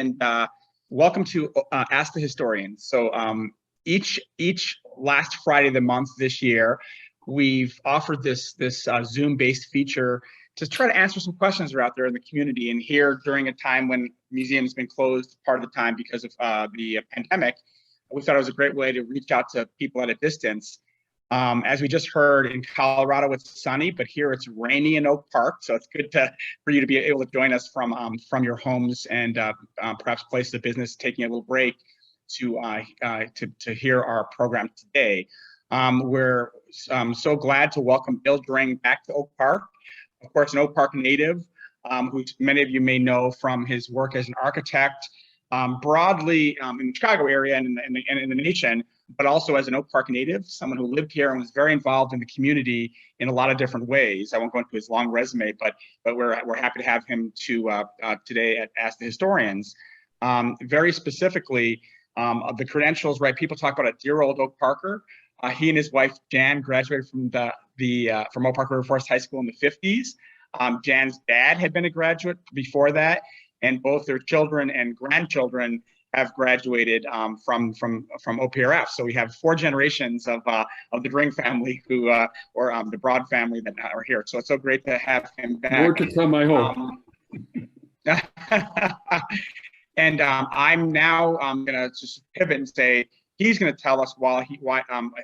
and welcome to Ask the Historian. So each last Friday of the month this year, we've offered this Zoom-based feature to try to answer some questions that are out there in the community. And here, during a time when museums have been closed part of the time because of the pandemic, we thought it was a great way to reach out to people at a distance. As we just heard, in Colorado it's sunny, but here it's rainy in Oak Park, so it's good for you to be able to join us from your homes and perhaps places of business, taking a little break to hear our program today. We're so glad to welcome Bill Dring back to Oak Park. Of course, an Oak Park native, who many of you may know from his work as an architect, broadly in the Chicago area and in the nation, but also as an Oak Park native, someone who lived here and was very involved in the community in a lot of different ways. I won't go into his long resume, but we're happy to have him today at Ask the Historians. Very specifically, the credentials, right? People talk about a dear old Oak Parker. He and his wife Jan graduated from from Oak Park River Forest High School in the 50s. Jan's dad had been a graduate before that, and both their children and grandchildren have graduated from OPRF. So we have 4 generations of the Dring family or the Broad family that are here. So it's so great to have him back. More to come, I hope. And I'm now going to just pivot and say he's going to tell us why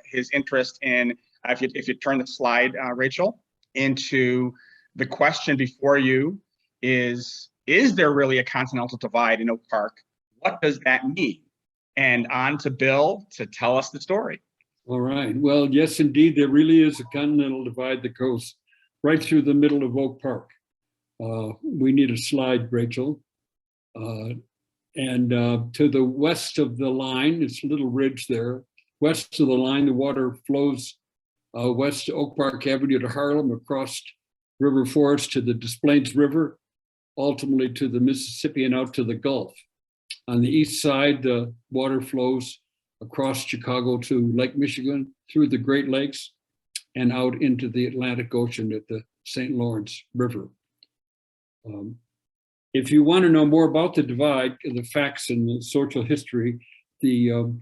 his interest in, if you turn the slide, Rachel, into the question before you is there really a Continental Divide in Oak Park? What does that mean? And on to Bill to tell us the story. All right. Well, yes, indeed, there really is a Continental Divide that goes right through the middle of Oak Park. We need a slide, Rachel. And to the west of the line, it's a little ridge there. West of the line, the water flows west to Oak Park Avenue to Harlem, across River Forest to the Des Plaines River, ultimately to the Mississippi and out to the Gulf. On the east side, the water flows across Chicago to Lake Michigan, through the Great Lakes, and out into the Atlantic Ocean at the St. Lawrence River. If you want to know more about the divide, the facts and the social history, the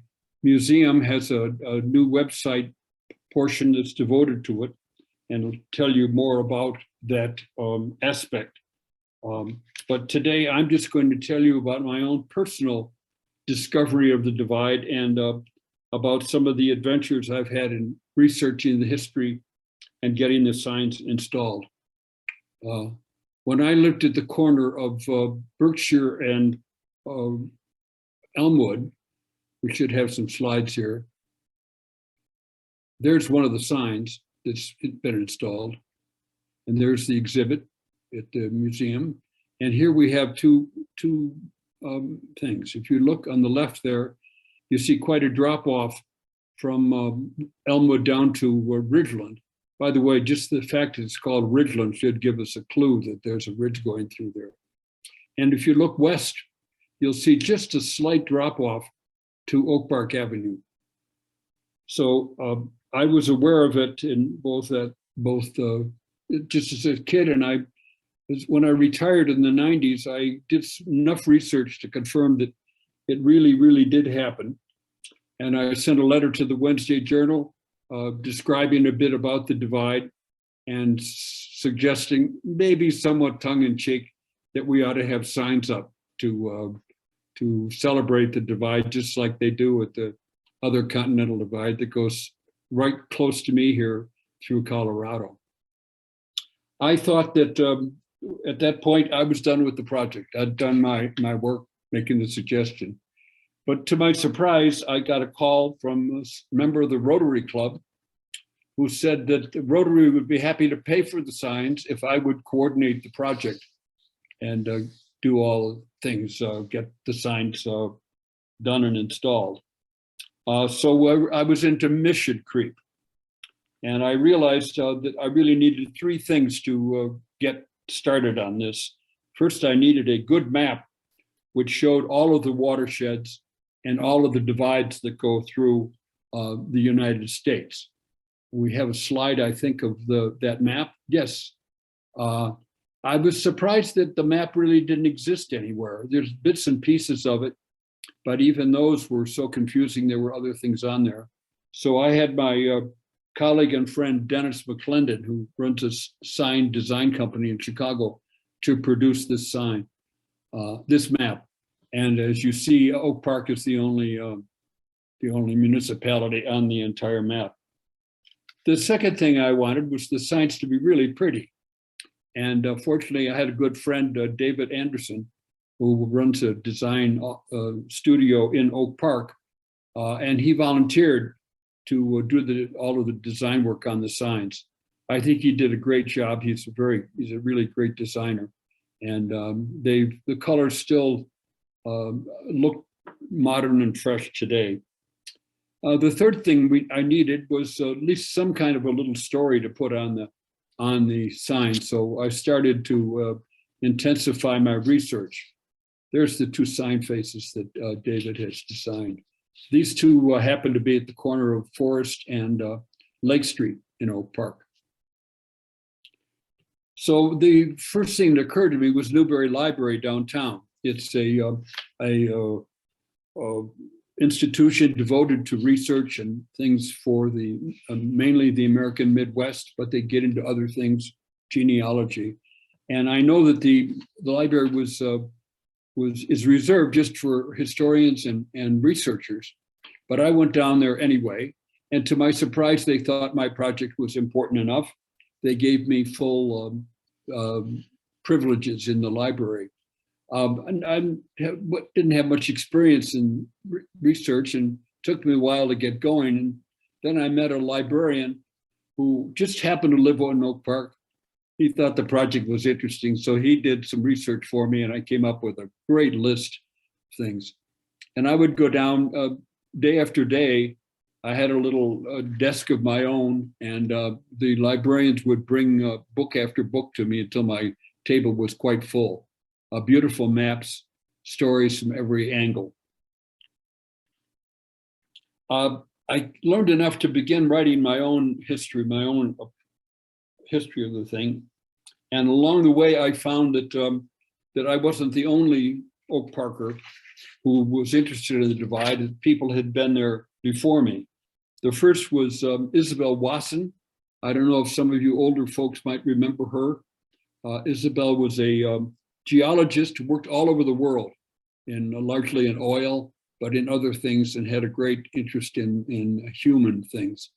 museum has a new website portion that's devoted to it, and it'll tell you more about that aspect. But today I'm just going to tell you about my own personal discovery of the divide and about some of the adventures I've had in researching the history and getting the signs installed. When I lived at the corner of Berkshire and Elmwood, we should have some slides here. There's one of the signs that's been installed, and there's the exhibit at the museum. And here we have two things. If you look on the left there, you see quite a drop off from Elmwood down to Ridgeland. By the way, just the fact that it's called Ridgeland should give us a clue that there's a ridge going through there. And if you look west, you'll see just a slight drop off to Oak Park Avenue. So I was aware of it in just as a kid, and when I retired in the 90s, I did enough research to confirm that it really, really did happen. And I sent a letter to the Wednesday Journal describing a bit about the divide and suggesting, maybe somewhat tongue-in-cheek, that we ought to have signs up to celebrate the divide, just like they do with the other Continental Divide that goes right close to me here through Colorado. I thought that at that point, I was done with the project. I'd done my work making the suggestion. But to my surprise, I got a call from a member of the Rotary Club who said that the Rotary would be happy to pay for the signs if I would coordinate the project and do all things, get the signs done and installed. So I was into mission creep. And I realized that I really needed 3 things to get started on this. First, I needed a good map which showed all of the watersheds and all of the divides that go through the United States. We have a slide, I think, of that map. Yes. I was surprised that the map really didn't exist anywhere. There's bits and pieces of it, but even those were so confusing. There were other things on there. So I had my colleague and friend, Dennis McClendon, who runs a sign design company in Chicago, to produce this sign, this map. And as you see, Oak Park is the only municipality on the entire map. The second thing I wanted was the signs to be really pretty. And fortunately, I had a good friend, David Anderson, who runs a design studio in Oak Park. And he volunteered to do all of the design work on the signs. I think he did a great job. He's a really great designer. And the colors still look modern and fresh today. The third thing I needed was at least some kind of a little story to put on the sign. So I started to intensify my research. There's the two sign faces that David has designed. These two happen to be at the corner of Forest and Lake Street in Oak Park. So the first thing that occurred to me was Newberry Library downtown. It's a institution devoted to research and things for mainly the American Midwest, but they get into other things, genealogy. And I know that the library is reserved just for historians and researchers, but I went down there anyway. And to my surprise, they thought my project was important enough. They gave me full privileges in the library. And I didn't have much experience in research, and took me a while to get going. And then I met a librarian who just happened to live in Oak Park. He thought the project was interesting, so he did some research for me, and I came up with a great list of things. And I would go down day after day. I had a little desk of my own, and the librarians would bring book after book to me until my table was quite full. Beautiful maps, stories from every angle. I learned enough to begin writing my own history of the thing. And along the way, I found that I wasn't the only Oak Parker who was interested in the divide. People had been there before me. The first was Isabel Wasson. I don't know if some of you older folks might remember her. Isabel was a geologist who worked all over the world, largely in oil, but in other things, and had a great interest in human things.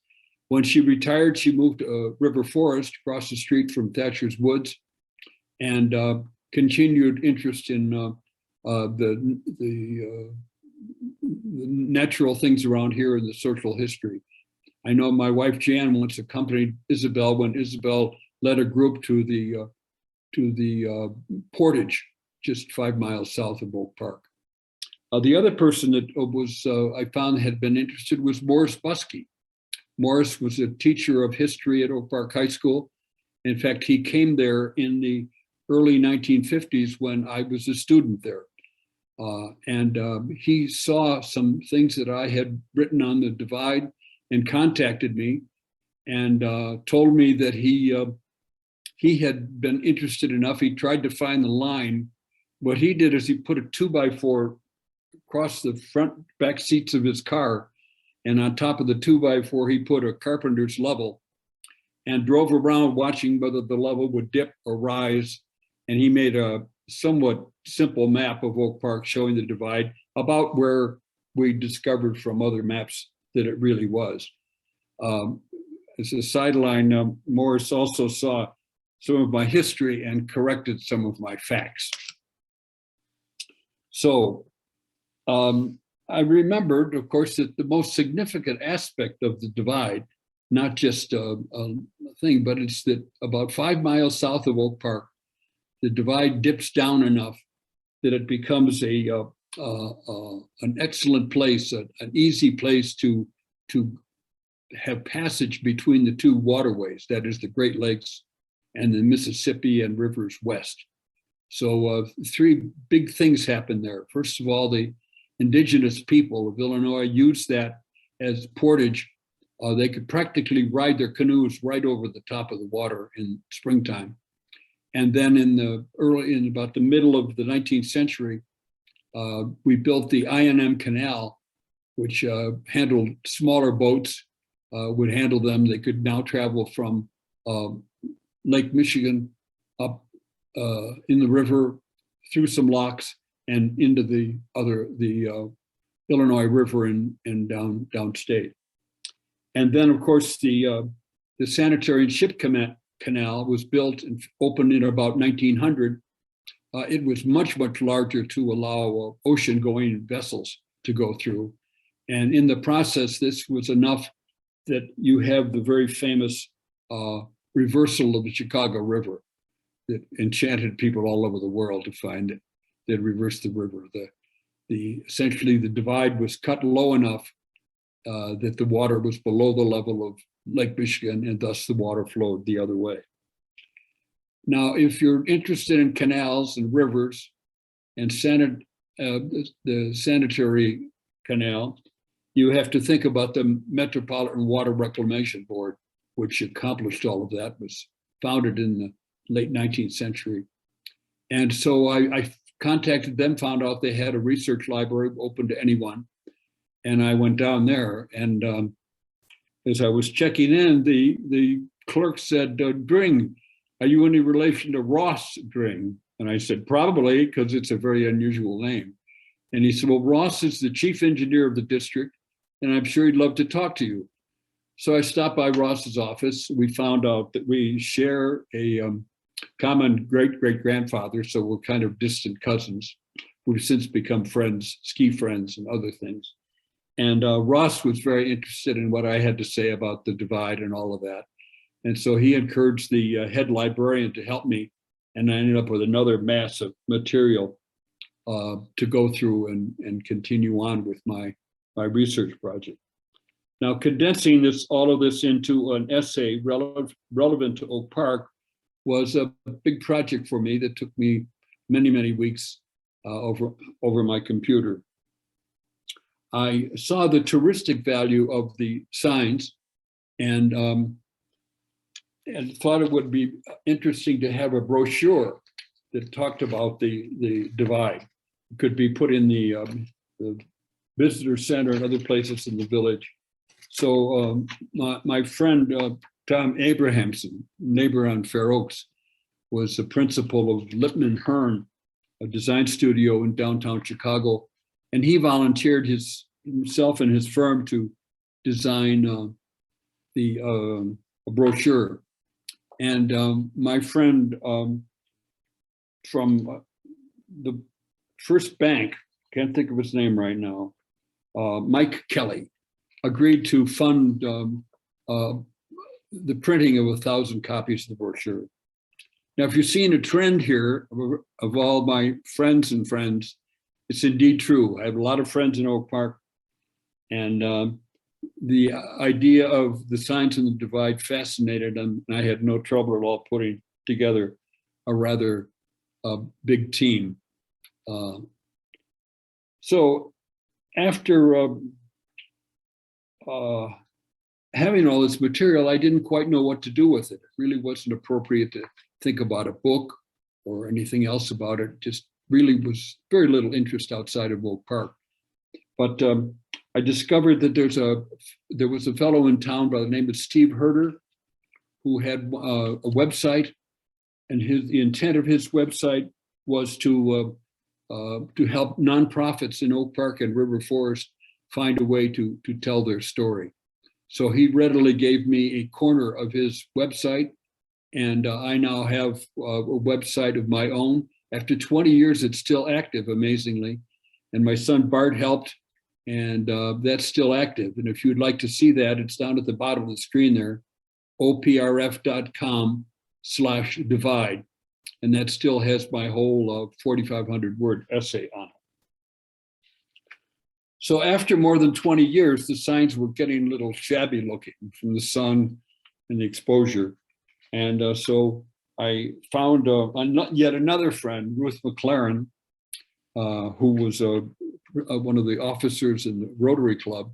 When she retired, she moved to River Forest across the street from Thatcher's Woods, and continued interest in the natural things around here in the social history. I know my wife Jan once accompanied Isabel when Isabel led a group to the Portage, just 5 miles south of Oak Park. The other person that I found had been interested was Morris Buskey. Morris was a teacher of history at Oak Park High School. In fact, he came there in the early 1950s when I was a student there. And he saw some things that I had written on the divide and contacted me and told me that he had been interested enough. He tried to find the line. What he did is he put a 2x4 across the back seats of his car. And on top of the 2x4, he put a carpenter's level and drove around watching whether the level would dip or rise. And he made a somewhat simple map of Oak Park showing the divide about where we discovered from other maps that it really was. As a sideline, Morris also saw some of my history and corrected some of my facts. So I remembered, of course, that the most significant aspect of the divide, not just a thing, but it's that about 5 miles south of Oak Park, the divide dips down enough that it becomes an excellent place, an easy place to have passage between the two waterways, that is the Great Lakes and the Mississippi and rivers west. So 3 big things happen there. First of all, the indigenous people of Illinois used that as portage. They could practically ride their canoes right over the top of the water in springtime. And then in about the middle of the 19th century, we built the I&M Canal, which handled smaller boats, would handle them. They could now travel from Lake Michigan up in the river through some locks and into the Illinois River and downstate. And then, of course, the sanitary and ship canal was built and opened in about 1900. It was much, much larger to allow ocean-going vessels to go through. And in the process, this was enough that you have the very famous reversal of the Chicago River that enchanted people all over the world to find it. That reversed the river. Essentially, the divide was cut low enough that the water was below the level of Lake Michigan, and thus the water flowed the other way. Now, if you're interested in canals and rivers and the sanitary canal, you have to think about the Metropolitan Water Reclamation Board, which accomplished all of that, was founded in the late 19th century. And so I contacted them, found out they had a research library open to anyone. And I went down there, and as I was checking in, the clerk said, Dring, are you any relation to Ross Dring? And I said, probably, because it's a very unusual name. And he said, well, Ross is the chief engineer of the district, and I'm sure he'd love to talk to you. So I stopped by Ross's office. We found out that we share a common great-great-grandfather, so we're kind of distant cousins. We've since become friends, ski friends and other things. And Ross was very interested in what I had to say about the divide and all of that. And so he encouraged the head librarian to help me, and I ended up with another mass of material to go through and continue on with my research project. Now, condensing all of this into an essay relevant to Oak Park was a big project for me that took me many, many weeks over my computer. I saw the touristic value of the signs and thought it would be interesting to have a brochure that talked about the divide. It could be put in the visitor center and other places in the village. So my friend, Tom Abrahamson, neighbor on Fair Oaks, was the principal of Lipman Hearn, a design studio in downtown Chicago. And he volunteered himself and his firm to design a brochure. And my friend from the First Bank, can't think of his name right now, Mike Kelly, agreed to fund the printing of 1,000 copies of the brochure. Now, if you're seeing a trend here of all my friends, it's indeed true. I have a lot of friends in Oak Park, and the idea of the signs in the divide fascinated them, and I had no trouble at all putting together a rather big team. So after having all this material, I didn't quite know what to do with it. It really wasn't appropriate to think about a book or anything else about it. Just really was very little interest outside of Oak Park. But I discovered that there was a fellow in town by the name of Steve Herder who had a website, and the intent of his website was to help nonprofits in Oak Park and River Forest find a way to tell their story. So he readily gave me a corner of his website, and I now have a website of my own. After 20 years, it's still active, amazingly. And my son Bart helped, and that's still active. And if you'd like to see that, it's down at the bottom of the screen there, oprf.com/divide. And that still has my whole 4,500 word essay on it. So after more than 20 years, the signs were getting a little shabby looking from the sun and the exposure. And so I found yet another friend, Ruth McLaren, who was one of the officers in the Rotary Club.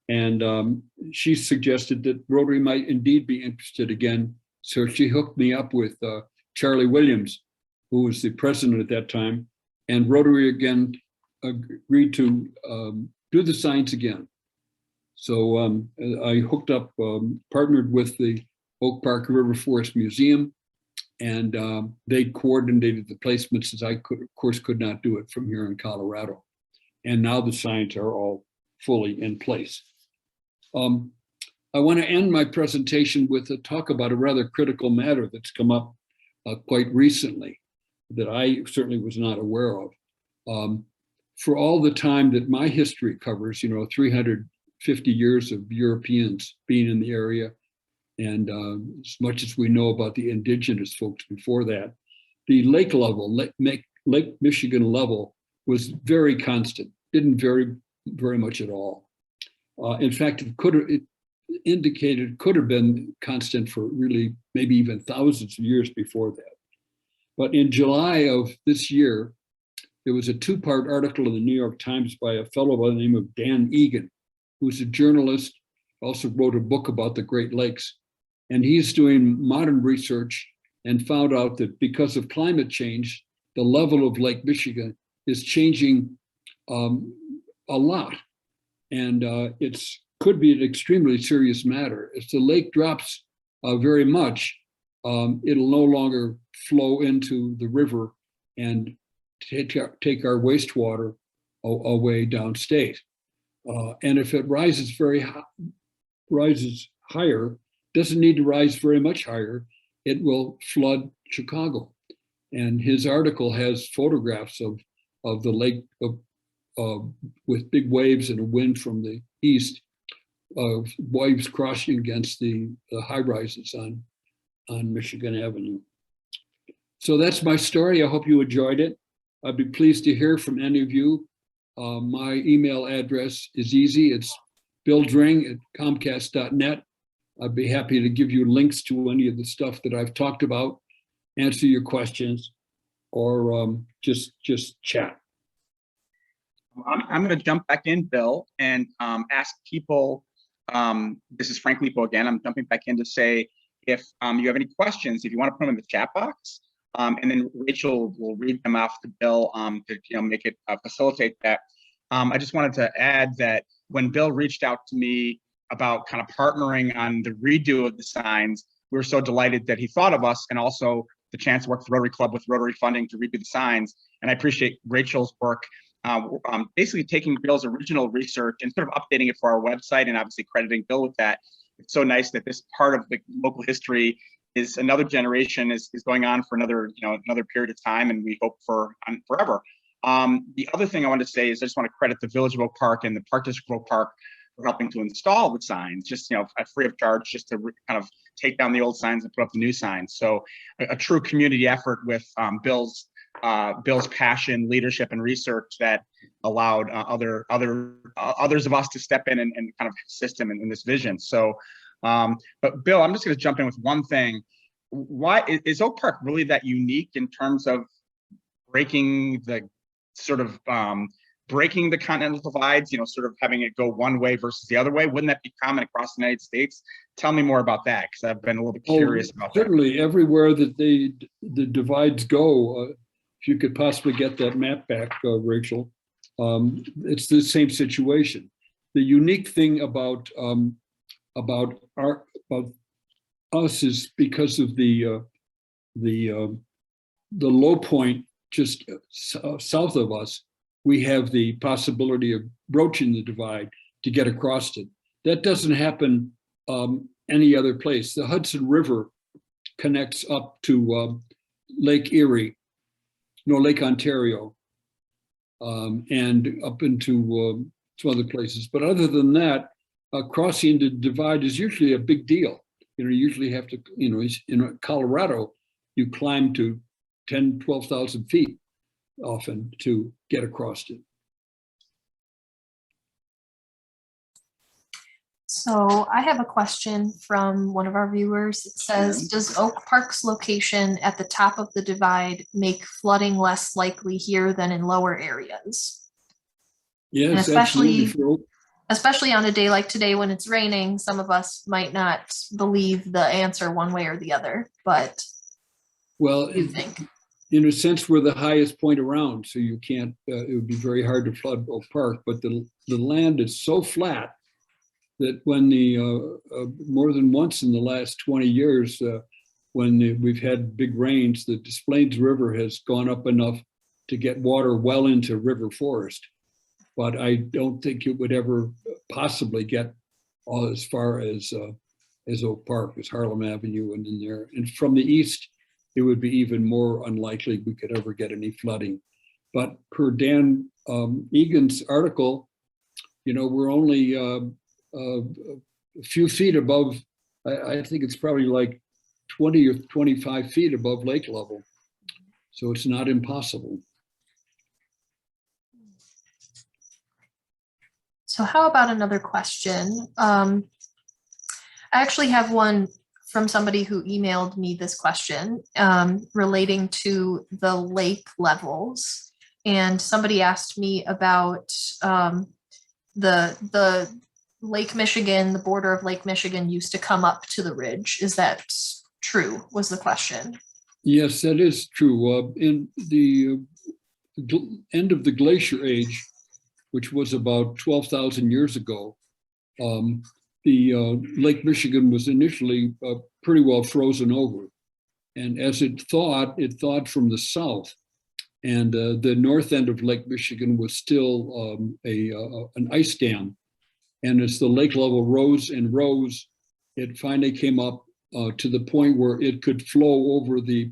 And she suggested that Rotary might indeed be interested again. So she hooked me up with Charlie Williams, who was the president at that time, and Rotary again agreed to do the signs again. So I hooked up, partnered with the Oak Park River Forest Museum, and they coordinated the placements, as I could, of course, could not do it from here in Colorado. And now the signs are all fully in place. I want to end my presentation with a talk about a rather critical matter that's come up quite recently that I certainly was not aware of. For all the time that my history covers, 350 years of Europeans being in the area, and as much as we know about the indigenous folks before that, the lake level, Lake Michigan level, was very constant, didn't vary very much at all. In fact, it indicated could have been constant for really maybe even thousands of years before that. But in July of this year, there was a two-part article in the New York Times by a fellow by the name of Dan Egan, who's a journalist, also wrote a book about the Great Lakes. And he's doing modern research and found out that because of climate change, the level of Lake Michigan is changing a lot. And it could be an extremely serious matter. If the lake drops very much, it'll no longer flow into the river and take our wastewater away downstate. And if it rises higher, doesn't need to rise very much higher, it will flood Chicago. And his article has photographs of the lake with big waves and a wind from the east, waves crashing against the high rises on Michigan Avenue. So that's my story. I hope you enjoyed it. I'd be pleased to hear from any of you. My email address is easy. It's BillDring@comcast.net. I'd be happy to give you links to any of the stuff that I've talked about, answer your questions, or just chat. I'm going to jump back in, Bill, and ask people, this is Frank Lipo again, I'm jumping back in to say, if you have any questions, if you want to put them in the chat box, and then Rachel will read them off to Bill to make it facilitate that. I just wanted to add that when Bill reached out to me about kind of partnering on the redo of the signs, we were so delighted that he thought of us, and also the chance to work with Rotary Club with Rotary funding to redo the signs. And I appreciate Rachel's work, basically taking Bill's original research and sort of updating it for our website, and obviously crediting Bill with that. It's so nice that this part of the local history is another generation is going on for another period of time, and we hope for forever. The other thing I want to say is I just want to credit the Village of Oak Park and the Park District of Oak Park for helping to install the signs, just free of charge, just to kind of take down the old signs and put up the new signs. So a true community effort with Bill's passion, leadership, and research that allowed others of us to step in and kind of assist him in this vision. So, but Bill, I'm just going to jump in with one thing. Why is Oak Park really that unique in terms of breaking the breaking the continental divides, sort of having it go one way versus the other way? Wouldn't that be common across the United States? Tell me more about that, because I've been a little bit curious about that. Certainly, everywhere that the divides go, if you could possibly get that map back, Rachel, it's the same situation. The unique thing about us is because of the low point just south of us, we have the possibility of broaching the divide to get across it. That doesn't happen any other place. The Hudson River connects up to Lake Erie, Lake Ontario, and up into some other places. But other than that, crossing the divide is usually a big deal. You usually have to, in Colorado, you climb to 10, 12,000 feet often to get across it. So I have a question from one of our viewers. It says, does Oak Park's location at the top of the divide make flooding less likely here than in lower areas? Yes, especially on a day like today when it's raining, some of us might not believe the answer one way or the other, but Well, do you think? in a sense, we're the highest point around, so you can't, it would be very hard to flood Oak Park, but the land is so flat that when more than once in the last 20 years, when we've had big rains, the Des Plaines River has gone up enough to get water well into river forest. But I don't think it would ever possibly get as far as Oak Park, as Harlem Avenue and in there. And from the east, it would be even more unlikely we could ever get any flooding. But per Dan Egan's article, we're only a few feet above, I think it's probably like 20 or 25 feet above lake level. So it's not impossible. So how about another question? I actually have one from somebody who emailed me this question relating to the lake levels. And somebody asked me about the Lake Michigan, the border of Lake Michigan used to come up to the ridge. Is that true, was the question? Yes, that is true. In the end of the glacier age, which was about 12,000 years ago, the Lake Michigan was initially pretty well frozen over. And as it thawed from the south. And the north end of Lake Michigan was still an ice dam. And as the lake level rose and rose, it finally came up to the point where it could flow over the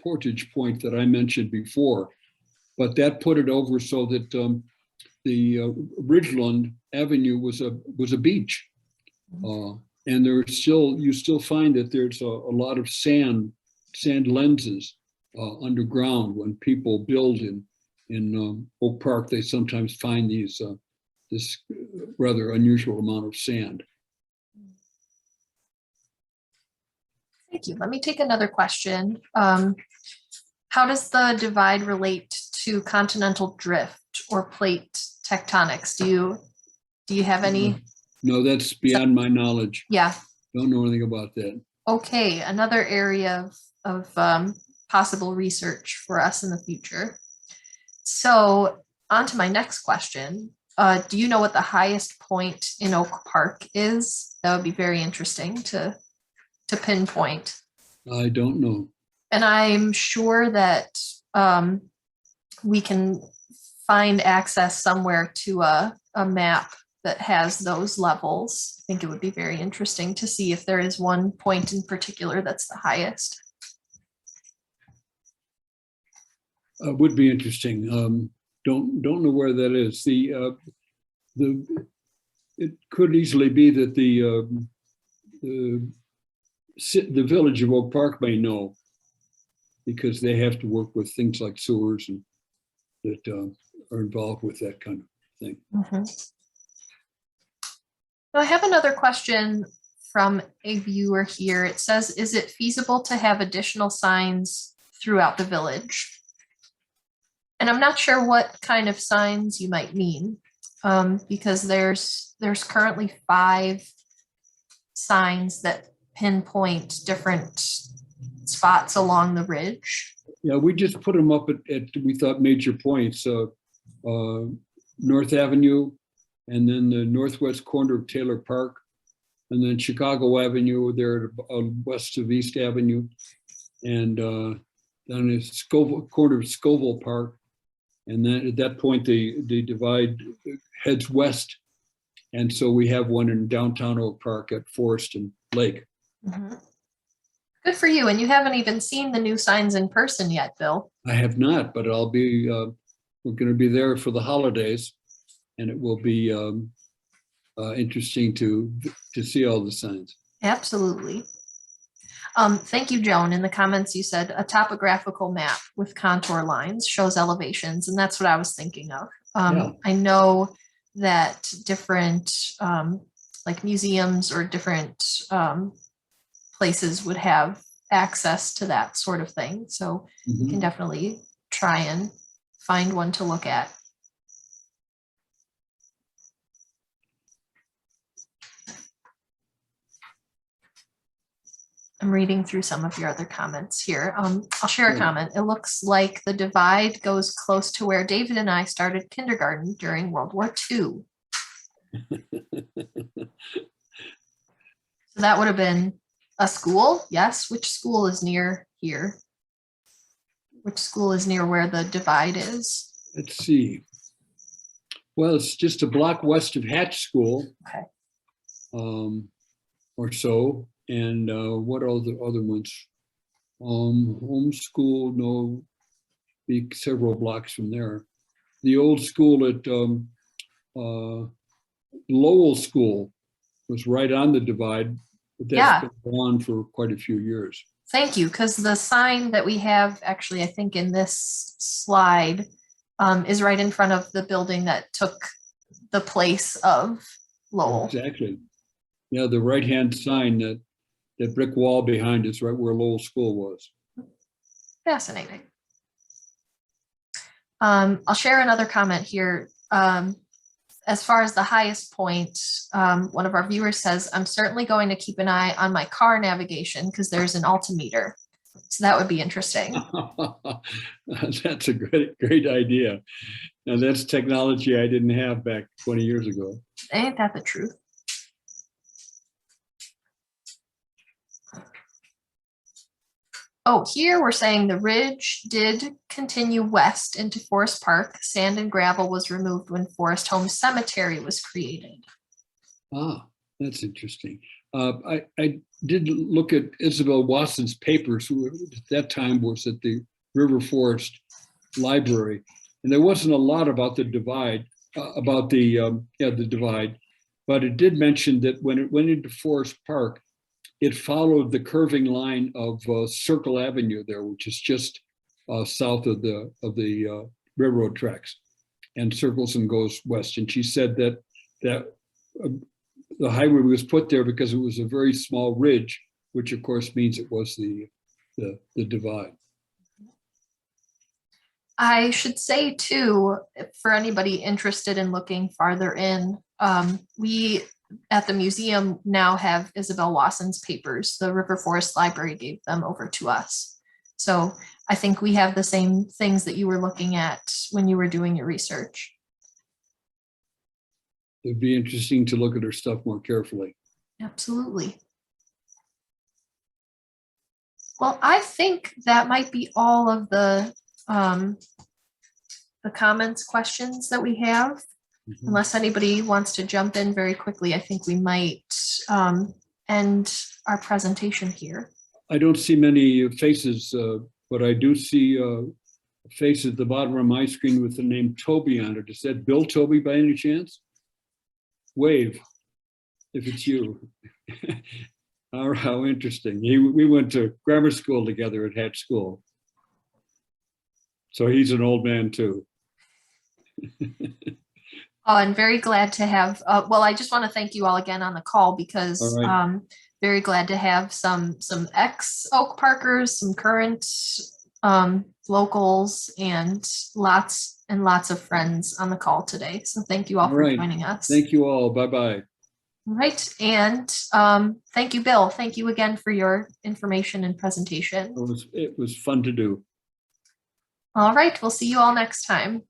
portage point that I mentioned before. But that put it over so that the Ridgeland Avenue was a beach. And you still find that there's a lot of sand lenses underground. When people build in Oak Park, they sometimes find this rather unusual amount of sand. Thank you. Let me take another question. How does the divide relate to continental drift or plate tectonics? Do you have any? No, that's beyond my knowledge. Yeah. Don't know anything about that. Okay, another area of possible research for us in the future. So on to my next question. Do you know what the highest point in Oak Park is? That would be very interesting to pinpoint. I don't know. And I'm sure that we can find access somewhere to a map that has those levels. I think it would be very interesting to see if there is one point in particular that's the highest. Would be interesting. Don't know where that is. It could easily be that the village of Oak Park may know, because they have to work with things like sewers and that are involved with that kind of thing. Mm-hmm. So I have another question from a viewer here. It says, is it feasible to have additional signs throughout the village? And I'm not sure what kind of signs you might mean, because there's currently 5 signs that pinpoint different spots along the ridge. Yeah, we just put them up at we thought major points, North Avenue, and then the northwest corner of Taylor Park, and then Chicago Avenue there west of East Avenue, and then the corner of Scoville Park. And then at that point, the divide heads west. And so we have one in downtown Oak Park at Forest and Lake. Mm-hmm. Good for you. And you haven't even seen the new signs in person yet, Bill. I have not, but I'll be, we're going to be there for the holidays, and it will be interesting to see all the signs. Absolutely. Thank you, Joan. In the comments, you said a topographical map with contour lines shows elevations, and that's what I was thinking of. Yeah. I know that different like museums or different places would have access to that sort of thing. So you can definitely try and find one to look at. I'm I'm reading through some of your other comments here. I'll share a Sure. comment. It looks like the divide goes close to where David and I started kindergarten during World War II. So that would have been a school, yes. Which school is near here? Which school is near where the divide is? Let's see. Well, it's just a block west of Hatch School. Okay. Or so. And what are the other ones? Homeschool, no, be several blocks from there. The old school at Lowell School was right on the divide, but that's been gone for quite a few years. Thank you, because the sign that we have actually, I think in this slide, is right in front of the building that took the place of Lowell. Exactly. Yeah, the right-hand sign, that brick wall behind is right where Lowell School was. Fascinating. I'll share another comment here. As far as the highest point, one of our viewers says, I'm certainly going to keep an eye on my car navigation because there's an altimeter. So that would be interesting. That's a great idea. Now that's technology I didn't have back 20 years ago. Ain't that the truth? Oh, here we're saying the ridge did continue west into Forest Park. Sand and gravel was removed when Forest Home Cemetery was created. Ah, that's interesting. I did look at Isabel Watson's papers, who at that time was at the River Forest Library, and there wasn't a lot about the divide, the divide, but it did mention that when it went into Forest Park, it followed the curving line of Circle Avenue there, which is just south of the railroad tracks, and circles and goes west. And she said that the highway was put there because it was a very small ridge, which of course means it was the divide. I should say too, for anybody interested in looking farther in, we at the museum now have Isabel Watson's papers. The River Forest Library gave them over to us. So I think we have the same things that you were looking at when you were doing your research. It'd be interesting to look at her stuff more carefully. Absolutely. Well, I think that might be all of the comments, questions that we have. Mm-hmm. Unless anybody wants to jump in very quickly, I think we might end our presentation here. I don't see many faces, but I do see a face at the bottom of my screen with the name Toby on it. Is that Bill Toby by any chance? Wave, if it's you. Oh, how interesting. We went to grammar school together at Hatch School. So he's an old man too. Oh, and very glad to have, well, I just want to thank you all again on the call because right. Very glad to have some ex-Oak Parkers, some current locals, and lots of friends on the call today. So thank you all for joining us. Thank you all. Bye-bye. All right. And thank you, Bill. Thank you again for your information and presentation. It was fun to do. All right. We'll see you all next time.